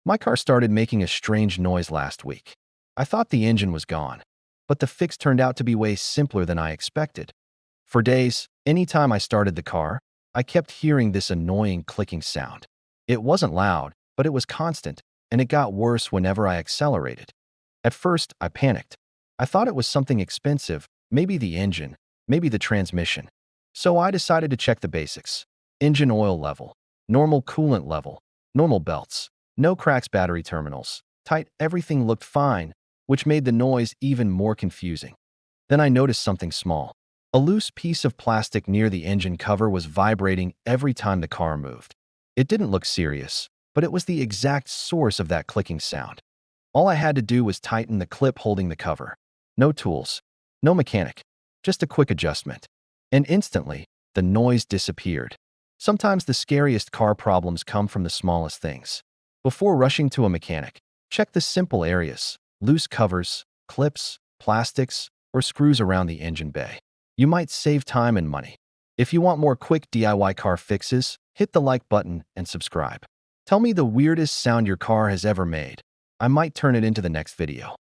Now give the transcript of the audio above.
My car started making a strange noise last week. I thought the engine was gone, but the fix turned out to be way simpler than I expected. For days, anytime I started the car, I kept hearing this annoying clicking sound. It wasn't loud, but it was constant, and it got worse whenever I accelerated. At first, I panicked. I thought it was something expensive, maybe the engine, maybe the transmission. So I decided to check the basics. Engine oil level, normal coolant level, normal belts, no cracks battery terminals, tight everything looked fine, which made the noise even more confusing. Then I noticed something small. A loose piece of plastic near the engine cover was vibrating every time the car moved. It didn't look serious, but it was the exact source of that clicking sound. All I had to do was tighten the clip holding the cover. No tools, no mechanic, just a quick adjustment. And instantly, the noise disappeared. Sometimes the scariest car problems come from the smallest things. Before rushing to a mechanic, check the simple areas: loose covers, clips, plastics, or screws around the engine bay. You might save time and money. If you want more quick DIY car fixes, hit the like button and subscribe. Tell me the weirdest sound your car has ever made. I might turn it into the next video.